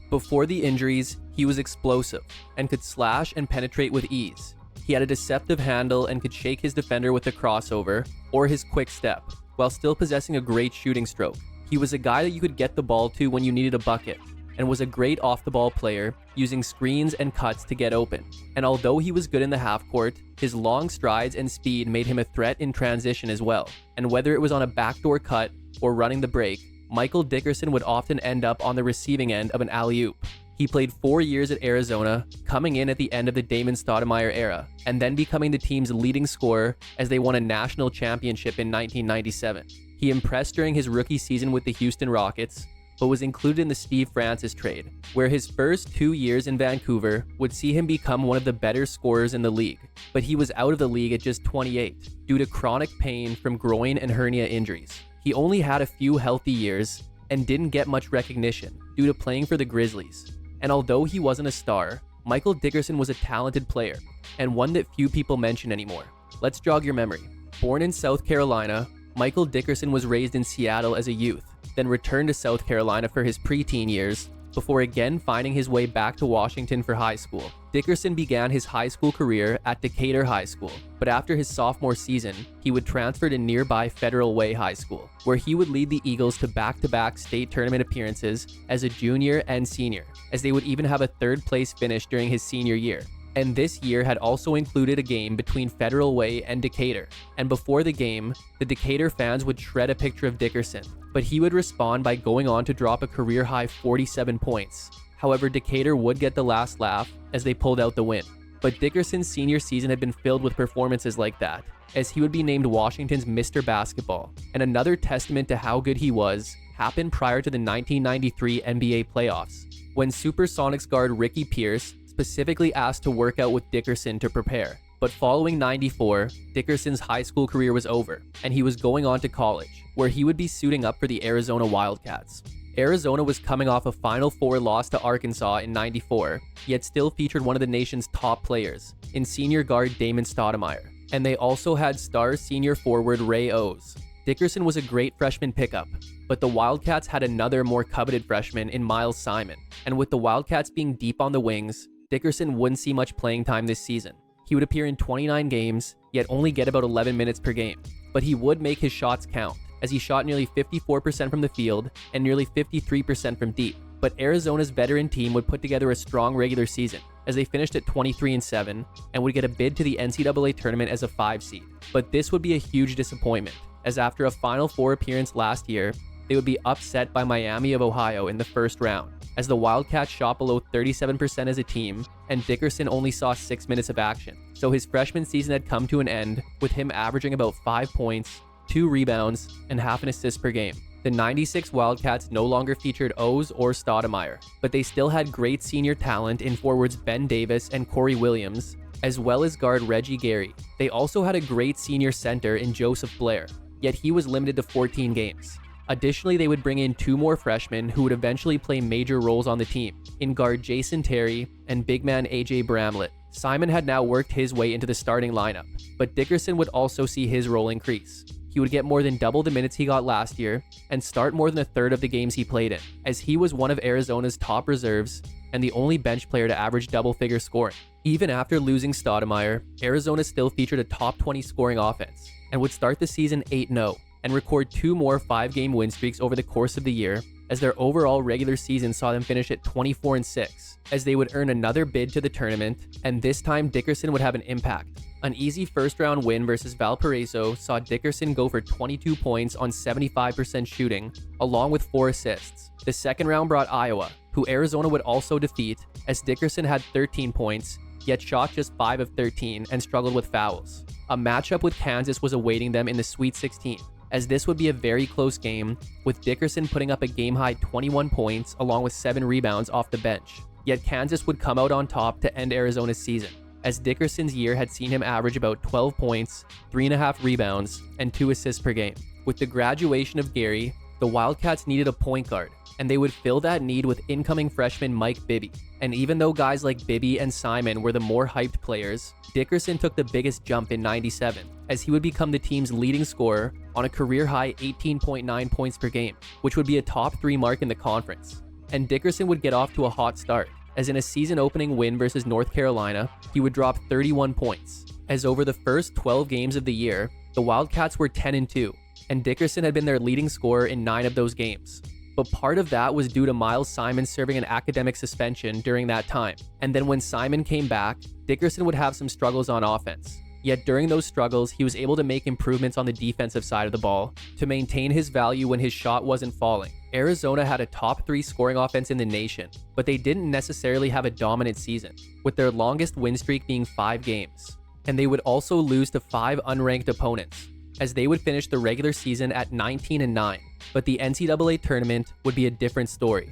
Before the injuries, he was explosive and could slash and penetrate with ease. He had a deceptive handle and could shake his defender with a crossover or his quick step, while still possessing a great shooting stroke. He was a guy that you could get the ball to when you needed a bucket, and was a great off-the-ball player, using screens and cuts to get open. And although he was good in the half-court, his long strides and speed made him a threat in transition as well. And whether it was on a backdoor cut or running the break, Michael Dickerson would often end up on the receiving end of an alley-oop. He played 4 years at Arizona, coming in at the end of the Damon Stoudamire era, and then becoming the team's leading scorer as they won a national championship in 1997. He impressed during his rookie season with the Houston Rockets, but was included in the Steve Francis trade, where his first 2 years in Vancouver would see him become one of the better scorers in the league. But he was out of the league at just 28 due to chronic pain from groin and hernia injuries. He only had a few healthy years and didn't get much recognition due to playing for the Grizzlies. And although he wasn't a star, Michael Dickerson was a talented player, and one that few people mention anymore. Let's jog your memory. Born in South Carolina, Michael Dickerson was raised in Seattle as a youth, then returned to South Carolina for his preteen years, before again finding his way back to Washington for high school. Dickerson began his high school career at Decatur High School, but after his sophomore season, he would transfer to nearby Federal Way High School, where he would lead the Eagles to back-to-back state tournament appearances as a junior and senior, as they would even have a third-place finish during his senior year. And this year had also included a game between Federal Way and Decatur. And before the game, the Decatur fans would shred a picture of Dickerson, but he would respond by going on to drop a career-high 47 points. However, Decatur would get the last laugh as they pulled out the win. But Dickerson's senior season had been filled with performances like that, as he would be named Washington's Mr. Basketball. And another testament to how good he was happened prior to the 1993 NBA playoffs, when Supersonics guard Ricky Pierce specifically asked to work out with Dickerson to prepare. But following '94, Dickerson's high school career was over, and he was going on to college, where he would be suiting up for the Arizona Wildcats. Arizona was coming off a Final Four loss to Arkansas in '94, yet still featured one of the nation's top players in senior guard Damon Stoudamire. And they also had star senior forward Ray Owes. Dickerson was a great freshman pickup, but the Wildcats had another more coveted freshman in Miles Simon. And with the Wildcats being deep on the wings, Dickerson wouldn't see much playing time this season. He would appear in 29 games, yet only get about 11 minutes per game. But he would make his shots count, as he shot nearly 54% from the field and nearly 53% from deep. But Arizona's veteran team would put together a strong regular season, as they finished at 23-7 and would get a bid to the NCAA tournament as a 5 seed. But this would be a huge disappointment, as after a Final Four appearance last year, they would be upset by Miami of Ohio in the first round, as the Wildcats shot below 37% as a team, and Dickerson only saw 6 minutes of action. So his freshman season had come to an end, with him averaging about 5 points, 2 rebounds, and half an assist per game. The '96 Wildcats no longer featured Owes or Stoudamire, but they still had great senior talent in forwards Ben Davis and Corey Williams, as well as guard Reggie Gary. They also had a great senior center in Joseph Blair, yet he was limited to 14 games. Additionally, they would bring in 2 more freshmen who would eventually play major roles on the team, in guard Jason Terry and big man AJ Bramlett. Simon had now worked his way into the starting lineup, but Dickerson would also see his role increase. He would get more than double the minutes he got last year and start more than a third of the games he played in, as he was one of Arizona's top reserves and the only bench player to average double-figure scoring. Even after losing Stoudamire, Arizona still featured a top 20 scoring offense and would start the season 8-0. And record 2 more 5-game win streaks over the course of the year, as their overall regular season saw them finish at 24-6, as they would earn another bid to the tournament, and this time Dickerson would have an impact. An easy first-round win versus Valparaiso saw Dickerson go for 22 points on 75% shooting, along with 4 assists. The second round brought Iowa, who Arizona would also defeat, as Dickerson had 13 points, yet shot just 5 of 13 and struggled with fouls. A matchup with Kansas was awaiting them in the Sweet 16. As this would be a very close game, with Dickerson putting up a game-high 21 points along with 7 rebounds off the bench. Yet Kansas would come out on top to end Arizona's season, as Dickerson's year had seen him average about 12 points, 3.5 rebounds, and 2 assists per game. With the graduation of Gary, the Wildcats needed a point guard, and they would fill that need with incoming freshman Mike Bibby. And even though guys like Bibby and Simon were the more hyped players, Dickerson took the biggest jump in '97, as he would become the team's leading scorer on a career-high 18.9 points per game, which would be a top 3 mark in the conference. and Dickerson would get off to a hot start, as in a season-opening win versus North Carolina, he would drop 31 points. As over the first 12 games of the year, the Wildcats were 10-2, and Dickerson had been their leading scorer in 9 of those games. But part of that was due to Miles Simon serving an academic suspension during that time, and then when Simon came back, Dickerson would have some struggles on offense. Yet during those struggles, he was able to make improvements on the defensive side of the ball to maintain his value when his shot wasn't falling. Arizona had a top 3 scoring offense in the nation, but they didn't necessarily have a dominant season, with their longest win streak being 5 games. And they would also lose to 5 unranked opponents, as they would finish the regular season at 19-9, but the NCAA tournament would be a different story.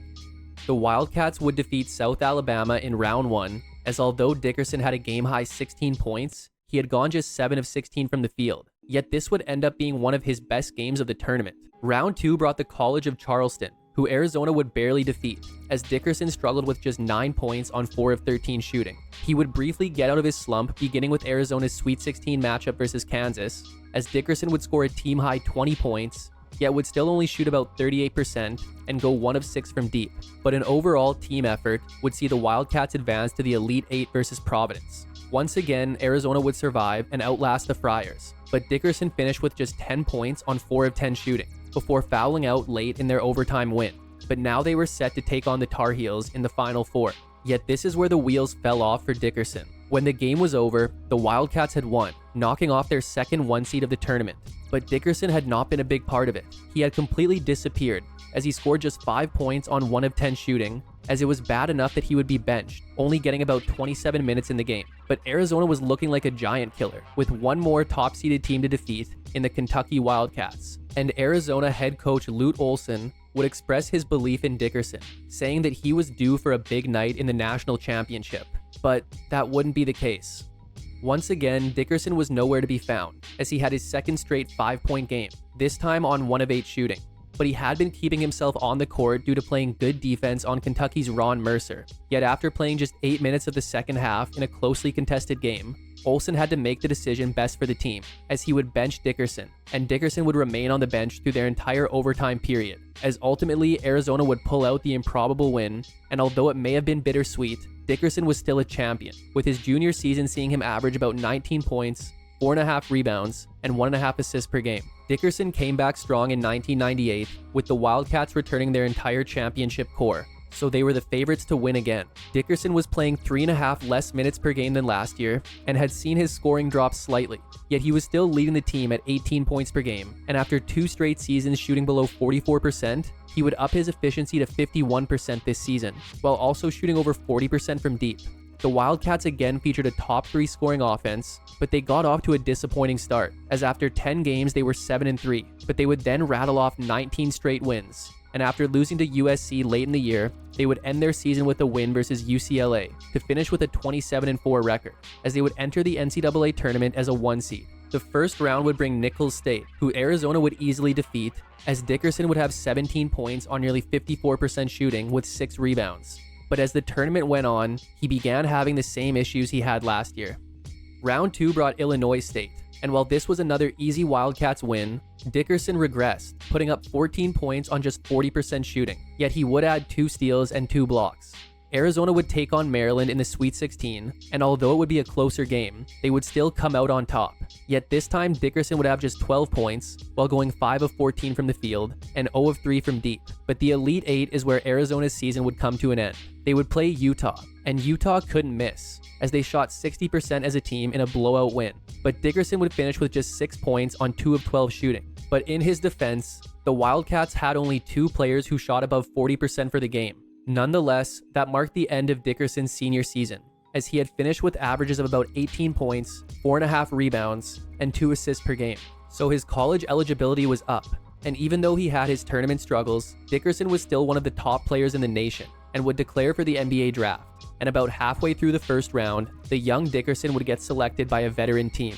The Wildcats would defeat South Alabama in round 1, as although Dickerson had a game-high 16 points, he had gone just 7 of 16 from the field, yet this would end up being one of his best games of the tournament. Round 2 brought the College of Charleston, who Arizona would barely defeat, as Dickerson struggled with just 9 points on 4 of 13 shooting. He would briefly get out of his slump, beginning with Arizona's Sweet 16 matchup versus Kansas, as Dickerson would score a team-high 20 points, yet would still only shoot about 38% and go 1 of 6 from deep. But an overall team effort would see the Wildcats advance to the Elite 8 versus Providence. Once again, Arizona would survive and outlast the Friars, but Dickerson finished with just 10 points on 4 of 10 shooting, before fouling out late in their overtime win. But now they were set to take on the Tar Heels in the Final Four. Yet this is where the wheels fell off for Dickerson. When the game was over, the Wildcats had won, knocking off their second 1 seed of the tournament. But Dickerson had not been a big part of it. He had completely disappeared, as he scored just 5 points on 1 of 10 shooting, as it was bad enough that he would be benched, only getting about 27 minutes in the game. But Arizona was looking like a giant killer, with one more top-seeded team to defeat in the Kentucky Wildcats. And Arizona head coach Lute Olson would express his belief in Dickerson, saying that he was due for a big night in the national championship. But that wouldn't be the case. Once again, Dickerson was nowhere to be found, as he had his second straight 5-point game, this time on 1 of 8 shooting. But he had been keeping himself on the court due to playing good defense on Kentucky's Ron Mercer. Yet after playing just 8 minutes of the second half in a closely contested game, Olson had to make the decision best for the team, as he would bench Dickerson, and Dickerson would remain on the bench through their entire overtime period, as ultimately Arizona would pull out the improbable win, and although it may have been bittersweet, Dickerson was still a champion, with his junior season seeing him average about 19 points, 4.5 rebounds, and 1.5 assists per game. Dickerson came back strong in 1998, with the Wildcats returning their entire championship core, so they were the favorites to win again. Dickerson was playing 3.5 less minutes per game than last year, and had seen his scoring drop slightly, yet he was still leading the team at 18 points per game, and after 2 straight seasons shooting below 44%, he would up his efficiency to 51% this season, while also shooting over 40% from deep. The Wildcats again featured a top 3 scoring offense, but they got off to a disappointing start, as after 10 games they were 7-3, but they would then rattle off 19 straight wins, and after losing to USC late in the year, they would end their season with a win versus UCLA to finish with a 27-4 record, as they would enter the NCAA tournament as a 1 seed. The first round would bring Nicholls State, who Arizona would easily defeat, as Dickerson would have 17 points on nearly 54% shooting with 6 rebounds. But as the tournament went on, he began having the same issues he had last year. Round 2 brought Illinois State, and while this was another easy Wildcats win, Dickerson regressed, putting up 14 points on just 40% shooting, yet he would add 2 steals and 2 blocks. Arizona would take on Maryland in the Sweet 16, and although it would be a closer game, they would still come out on top. Yet this time Dickerson would have just 12 points, while going 5 of 14 from the field, and 0 of 3 from deep. But the Elite 8 is where Arizona's season would come to an end. They would play Utah, and Utah couldn't miss, as they shot 60% as a team in a blowout win. But Dickerson would finish with just 6 points on 2 of 12 shooting. But in his defense, the Wildcats had only 2 players who shot above 40% for the game. Nonetheless, that marked the end of Dickerson's senior season, as he had finished with averages of about 18 points, 4.5 rebounds, and 2 assists per game. So his college eligibility was up, and even though he had his tournament struggles, Dickerson was still one of the top players in the nation, and would declare for the NBA draft. And about halfway through the first round, the young Dickerson would get selected by a veteran team.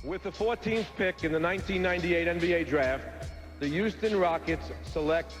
With the 14th pick in the 1998 NBA draft, the Houston Rockets select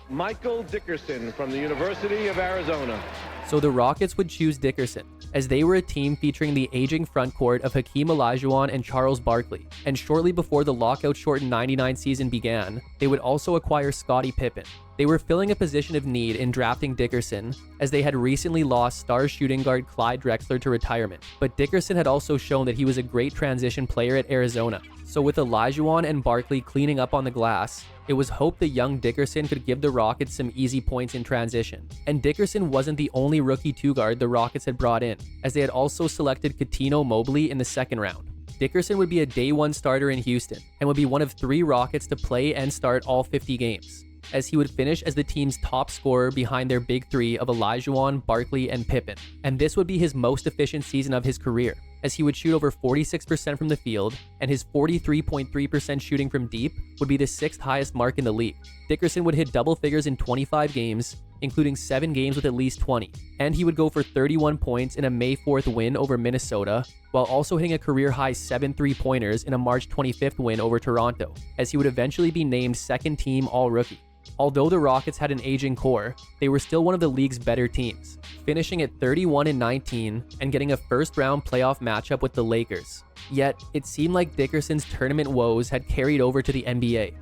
Michael Dickerson from the University of Arizona. So the Rockets would choose Dickerson, as they were a team featuring the aging front court of Hakeem Olajuwon and Charles Barkley, and shortly before the lockout-shortened 99 season began, they would also acquire Scottie Pippen. They were filling a position of need in drafting Dickerson, as they had recently lost star shooting guard Clyde Drexler to retirement, but Dickerson had also shown that he was a great transition player at Arizona. So with Olajuwon and Barkley cleaning up on the glass, it was hoped the young Dickerson could give the Rockets some easy points in transition. And Dickerson wasn't the only rookie two-guard the Rockets had brought in, as they had also selected Cuttino Mobley in the second round. Dickerson would be a day one starter in Houston, and would be one of 3 Rockets to play and start all 50 games, as he would finish as the team's top scorer behind their big three of Olajuwon, Barkley, and Pippen. And this would be his most efficient season of his career, as he would shoot over 46% from the field, and his 43.3% shooting from deep would be the 6th highest mark in the league. Dickerson would hit double figures in 25 games, including 7 games with at least 20, and he would go for 31 points in a May 4th win over Minnesota, while also hitting a career-high 7 3-pointers in a March 25th win over Toronto, as he would eventually be named second-team All-Rookie. Although the Rockets had an aging core, they were still one of the league's better teams, finishing at 31-19 and getting a first-round playoff matchup with the Lakers. Yet, it seemed like Dickerson's tournament woes had carried over to the NBA.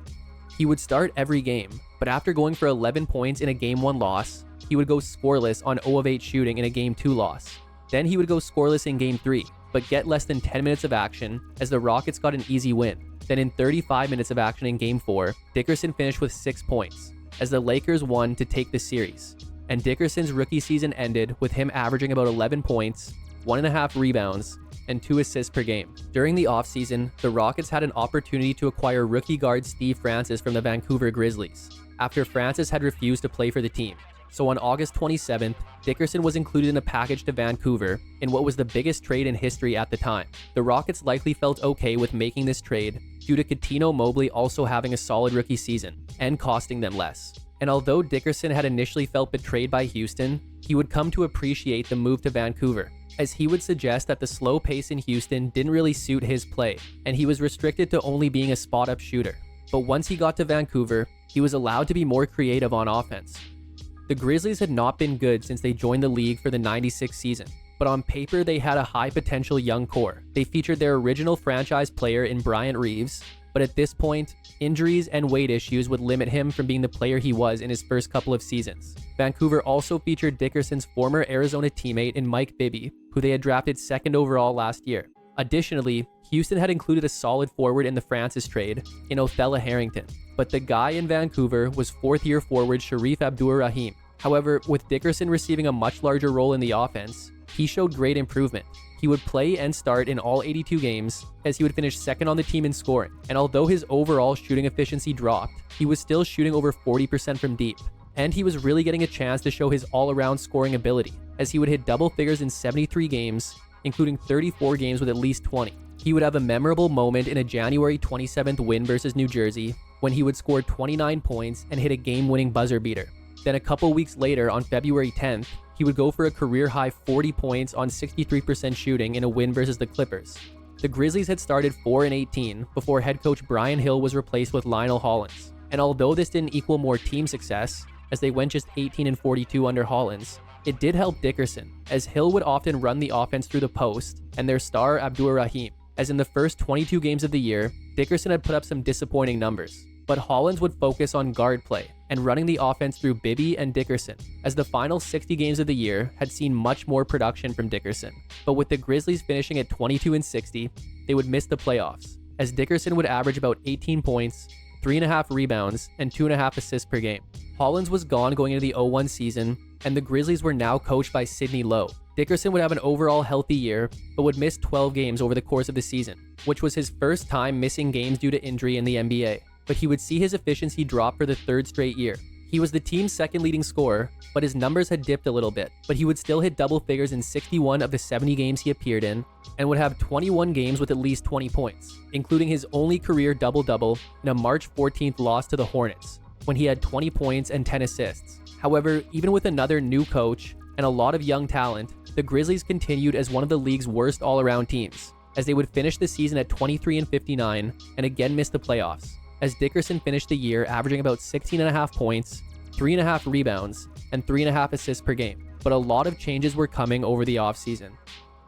He would start every game, but after going for 11 points in a Game 1 loss, he would go scoreless on 0 of 8 shooting in a Game 2 loss. Then he would go scoreless in Game 3, but get less than 10 minutes of action as the Rockets got an easy win. Then in 35 minutes of action in Game 4, Dickerson finished with 6 points, as the Lakers won to take the series. And Dickerson's rookie season ended with him averaging about 11 points, 1.5 rebounds, and 2 assists per game. During the offseason, the Rockets had an opportunity to acquire rookie guard Steve Francis from the Vancouver Grizzlies, after Francis had refused to play for the team. So on August 27th, Dickerson was included in a package to Vancouver in what was the biggest trade in history at the time. The Rockets likely felt okay with making this trade due to Cuttino Mobley also having a solid rookie season and costing them less. And although Dickerson had initially felt betrayed by Houston, he would come to appreciate the move to Vancouver, as he would suggest that the slow pace in Houston didn't really suit his play, and he was restricted to only being a spot-up shooter. But once he got to Vancouver, he was allowed to be more creative on offense. The Grizzlies had not been good since they joined the league for the 96 season, but on paper they had a high-potential young core. They featured their original franchise player in Bryant Reeves, but at this point, injuries and weight issues would limit him from being the player he was in his first couple of seasons. Vancouver also featured Dickerson's former Arizona teammate in Mike Bibby, who they had drafted 2nd overall last year. Additionally, Houston had included a solid forward in the Francis trade in Othello Harrington, but the guy in Vancouver was 4th-year forward Shareef Abdur-Rahim. However, with Dickerson receiving a much larger role in the offense, he showed great improvement. He would play and start in all 82 games, as he would finish 2nd on the team in scoring. And although his overall shooting efficiency dropped, he was still shooting over 40% from deep. And he was really getting a chance to show his all-around scoring ability, as he would hit double figures in 73 games, including 34 games with at least 20. He would have a memorable moment in a January 27th win versus New Jersey, when he would score 29 points and hit a game-winning buzzer beater. Then a couple weeks later, on February 10th, he would go for a career-high 40 points on 63% shooting in a win versus the Clippers. The Grizzlies had started 4-18 before head coach Brian Hill was replaced with Lionel Hollins. And although this didn't equal more team success, as they went just 18-42 under Hollins, it did help Dickerson, as Hill would often run the offense through the post and their star Abdur-Rahim, as in the first 22 games of the year, Dickerson had put up some disappointing numbers. But Hollins would focus on guard play and running the offense through Bibby and Dickerson, as the final 60 games of the year had seen much more production from Dickerson. But with the Grizzlies finishing at 22-60, they would miss the playoffs, as Dickerson would average about 18 points, 3.5 rebounds, and 2.5 assists per game. Hollins was gone going into the 0-1 season, and the Grizzlies were now coached by Sidney Lowe. Dickerson would have an overall healthy year, but would miss 12 games over the course of the season, which was his first time missing games due to injury in the NBA. But he would see his efficiency drop for the 3rd straight year. He was the team's 2nd leading scorer, but his numbers had dipped a little bit. But he would still hit double figures in 61 of the 70 games he appeared in, and would have 21 games with at least 20 points, including his only career double-double in a March 14th loss to the Hornets, when he had 20 points and 10 assists. However, even with another new coach and a lot of young talent, the Grizzlies continued as one of the league's worst all-around teams, as they would finish the season at 23-59 and again miss the playoffs, as Dickerson finished the year averaging about 16.5 points, 3.5 rebounds, and 3.5 assists per game. but a lot of changes were coming over the offseason.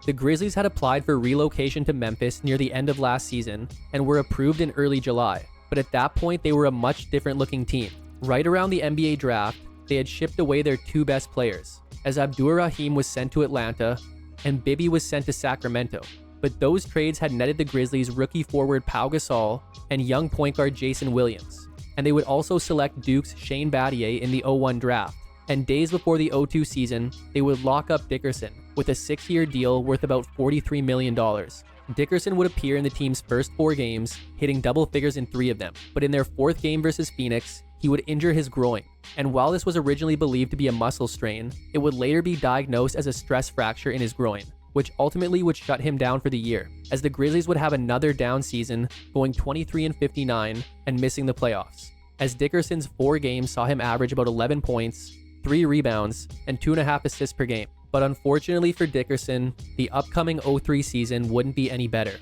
The Grizzlies had applied for relocation to Memphis near the end of last season and were approved in early July, but at that point they were a much different looking team. Right around the NBA draft, they had shipped away their two best players, as Abdur-Rahim was sent to Atlanta and Bibby was sent to Sacramento. But those trades had netted the Grizzlies rookie forward Pau Gasol and young point guard Jason Williams, and they would also select Duke's Shane Battier in the 01 draft. And days before the 02 season, they would lock up Dickerson with a 6-year deal worth about $43 million. Dickerson would appear in the team's first 4 games, hitting double figures in 3 of them, but in their 4th game versus Phoenix, he would injure his groin. And while this was originally believed to be a muscle strain, it would later be diagnosed as a stress fracture in his groin, which ultimately would shut him down for the year, as the Grizzlies would have another down season, going 23-59 and missing the playoffs, as Dickerson's 4 games saw him average about 11 points, 3 rebounds, and 2.5 assists per game. But unfortunately for Dickerson, the upcoming 03 season wouldn't be any better.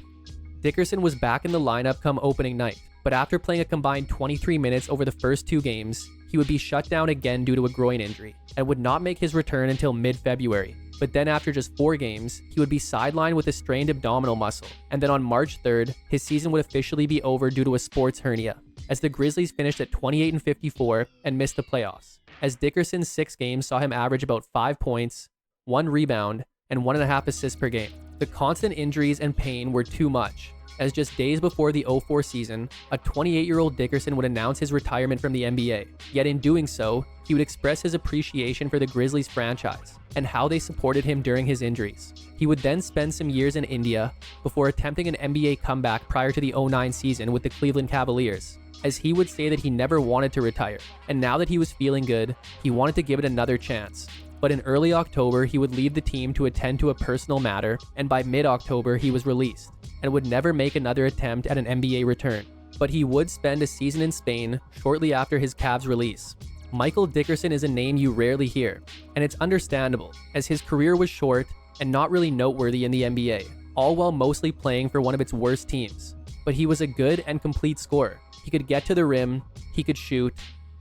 Dickerson was back in the lineup come opening night, but after playing a combined 23 minutes over the first 2 games, he would be shut down again due to a groin injury, and would not make his return until mid-February. But then after just 4 games, he would be sidelined with a strained abdominal muscle, and then on March 3rd, his season would officially be over due to a sports hernia, as the Grizzlies finished at 28-54 and missed the playoffs, as Dickerson's 6 games saw him average about 5 points, 1 rebound, and 1.5 assists per game. The constant injuries and pain were too much, as just days before the 04 season, a 28-year-old Dickerson would announce his retirement from the NBA. Yet in doing so, he would express his appreciation for the Grizzlies franchise and how they supported him during his injuries. He would then spend some years in India before attempting an NBA comeback prior to the 09 season with the Cleveland Cavaliers, as he would say that he never wanted to retire, and now that he was feeling good, he wanted to give it another chance. But in early October, he would leave the team to attend to a personal matter, and by mid-October, he was released, and would never make another attempt at an NBA return. But he would spend a season in Spain shortly after his Cavs release. Michael Dickerson is a name you rarely hear, and it's understandable, as his career was short and not really noteworthy in the NBA, all while mostly playing for one of its worst teams. But he was a good and complete scorer. He could get to the rim, he could shoot,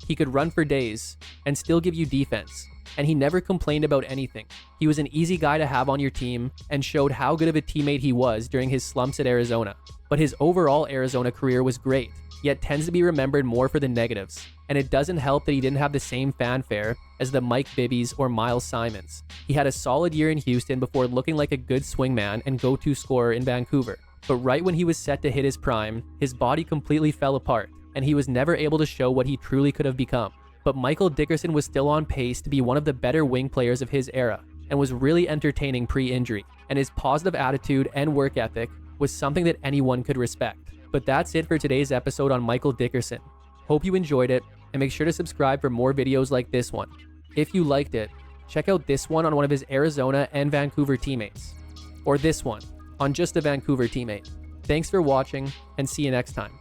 he could run for days, and still give you defense. And he never complained about anything. He was an easy guy to have on your team and showed how good of a teammate he was during his slumps at Arizona. But his overall Arizona career was great, yet tends to be remembered more for the negatives. And it doesn't help that he didn't have the same fanfare as the Mike Bibbys or Miles Simons. He had a solid year in Houston before looking like a good swingman and go-to scorer in Vancouver. But right when he was set to hit his prime, his body completely fell apart, and he was never able to show what he truly could have become. But Michael Dickerson was still on pace to be one of the better wing players of his era, and was really entertaining pre-injury, and his positive attitude and work ethic was something that anyone could respect. But that's it for today's episode on Michael Dickerson. Hope you enjoyed it, and make sure to subscribe for more videos like this one. If you liked it, check out this one on one of his Arizona and Vancouver teammates, or this one on just a Vancouver teammate. Thanks for watching, and see you next time.